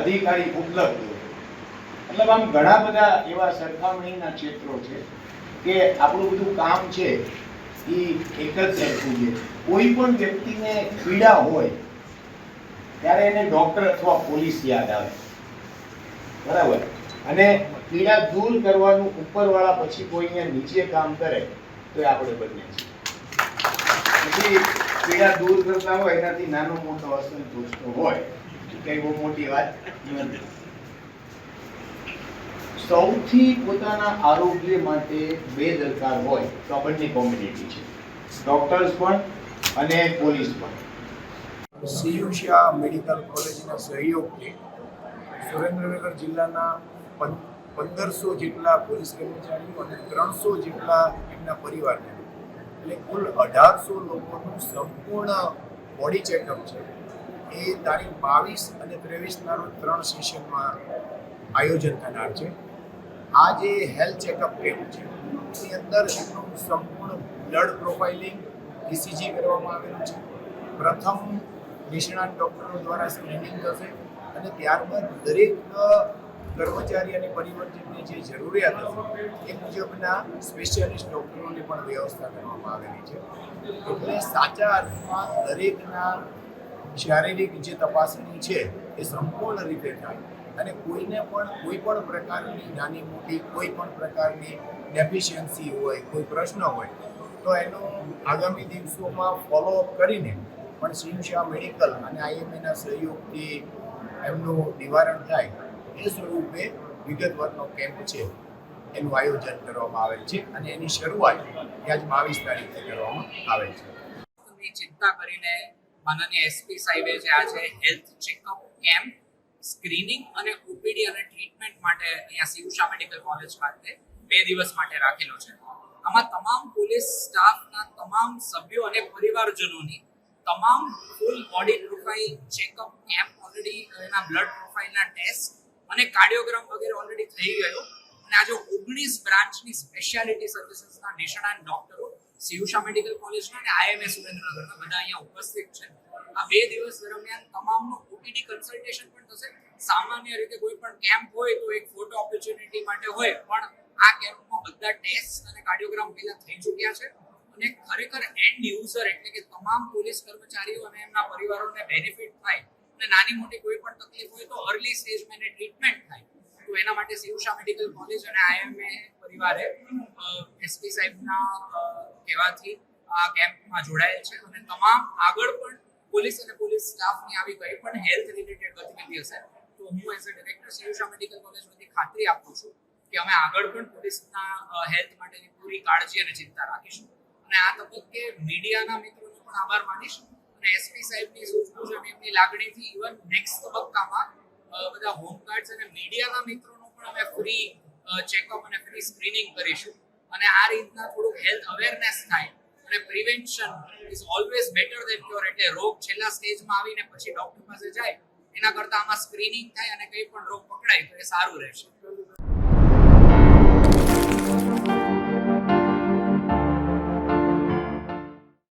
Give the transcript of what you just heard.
અધિકારી ઉપલબ્ધ હોય. મતલબ આમ ઘણા બધા એવા સરખામણીના ક્ષેત્રો છે કે આપણું બધું કામ છે એ એક જ સરખું છે. કોઈ પણ વ્યક્તિને પીડા હોય ત્યારે એને ડોક્ટર અથવા પોલીસ યાદ આવે, બરાબર. અને પીડા દૂર કરવાનું ઉપરવાળા પછી કોઈને નીચે કામ કરે તો એ આપણે બને છે. પછી પીડા દૂર કરતા હોય એનાથી નાનો મોટો અસંતોષ તો હોય, કઈ બહુ મોટી વાત નથી. સૌથી પોતાના આરોગ્ય માટે બેદરકાર હોય તો આ બંને કોમ્યુનિટી છે, ડોક્ટર્સ પણ અને પોલીસ પણ. સીયુષા મેડિકલ કોલેજના સહયોગથી સુરેન્દ્રનગર જિલ્લાના 1500 જેટલા પોલીસ કર્મચારીઓ અને 300 જેટલા એમના પરિવારને, એટલે કુલ 1800 લોકોનું સંપૂર્ણ બોડી ચેકઅપ છે એ તારીખ 22 અને 23ના રોજ 3 સેશનમાં આયોજન થનાર છે. આ જે હેલ્થ ચેકઅપ કેમ્પ છે એની અંદર એમનું સંપૂર્ણ બ્લડ પ્રોફાઇલિંગ ઇસીજી કરવામાં આવેલું છે. પ્રથમ નિષ્ણાત ડૉક્ટરો દ્વારા સ્ક્રીનિંગ થશે અને ત્યારબાદ દરેક કર્મચારી અને પરિવર્તનની જે જરૂરિયાત હશે એ મુજબના સ્પેશિયાલિસ્ટ ડૉક્ટરોની પણ વ્યવસ્થા કરવામાં આવેલી છે. એટલે સાચા અર્થમાં દરેકના શારીરિક જે તપાસણી છે એ સંપૂર્ણ રીતે થાય અને કોઈને પણ કોઈ પણ પ્રકારની નાની મોટી કોઈ પણ પ્રકારની ડેફિશિયન્સી હોય, કોઈ પ્રશ્ન હોય તો એનો આગામી દિવસોમાં ફોલોઅપ કરીને પણ સીયુષા મેડિકલ અને આઈએમએના સહયોગથી એમનું નિવારણ થાય એ સ્વરૂપે વિગતવારનો કેમ્પ છે એનું આયોજન કરવામાં આવેલ છે અને એની શરૂઆત આજ 22 તારીખે કરવામાં આવેલ છે. ચિંતા કરીને માનનીય એસપી સાહેબે જે આજે હેલ્થ ચેકઅપ કેમ્પ, સ્ક્રીનિંગ અને ઓપીડી અને ટ્રીટમેન્ટ માટે અહીંયા સીયુષા મેડિકલ કોલેજ ખાતે 2 દિવસ માટે રાખેલો છે. આમાં તમામ પોલીસ સ્ટાફના તમામ સભ્યો અને પરિવારજનોની તમામ full body profile checkup camp already, એના બ્લડ પ્રોફાઇલના ટેસ્ટ અને કાર્ડિયોગ્રામ વગેરે ઓલરેડી થઈ ગયો અને આજે 19 બ્રાન્ચની સ્પેશિયાલિટી સર્વિસીસના નિષ્ણાત ડોક્ટરો સીયુષા મેડિકલ કોલેજના અને આઈએમએ સુરેન્દ્રનગરના બધા અહીંયા ઉપસ્થિત છે. આ 2 દિવસ દરમિયાન તમામનું ઓપીડી કન્સલ્ટેશન પણ થશે. સામાન્ય રીતે કોઈ પણ કેમ્પ હોય તો એક ફોટો ઓપોર્ચ્યુનિટી માટે હોય, પણ આ કેમ્પમાં બધા ટેસ્ટ અને કાર્ડિયોગ્રામ પહેલા થઈ ચૂક્યા છે અને ખરેખર એન્ડ યુઝર એટલે કે તમામ પોલીસ કર્મચારીઓ અને એમના પરિવારોને બેનિફિટ થાય અને નાની મોટી કોઈ પણ તકલીફ હોય તો અર્લી સ્ટેજમાં એને ટ્રીટમેન્ટ થાય. તો એના માટે સીયુષા મેડિકલ કોલેજ અને આઈએમએ પરિવારે એસપી સાહેબના કહેવાથી આ કેમ્પમાં જોડાયેલ છે અને તમામ આગળ પણ પોલીસ અને પોલીસ સ્ટાફની આવી કંઈ પણ હેલ્થ રિલેટેડ ગતિવિધિ હશે તો હું એઝ અ ડિરેક્ટર સીયુષા મેડિકલ કોલેજ વતી ખાતરી આપું છું કે અમે આગળ પણ પોલીસના હેલ્થ માટેની પૂરી કાળજી અને ચિંતા રાખીશું. અને આ તબક્કે મીડિયાના મિત્રોનો પણ આભાર માનીશ અને એસપી સાહેબની સૂઝબૂઝ અને એમની લાગણીથી ઇવન નેક્સ્ટ તબક્કામાં બધા હોમગાર્ડ્સ અને મીડિયાના મિત્રોનો પણ અમે ફ્રી ચેકઅપ અને ફ્રી સ્ક્રીનિંગ કરીશું અને આ રીતના થોડુંક હેલ્થ અવેરનેસ થાય અને prevention is always better than cure. એટલે રોગ છેલ્લા સ્ટેજમાં આવીને પછી ડોક્ટર પાસે જાય એના કરતાં આમાં સ્ક્રીનિંગ થાય અને કંઈ પણ રોગ પકડાય તો એ સારું રહેશે.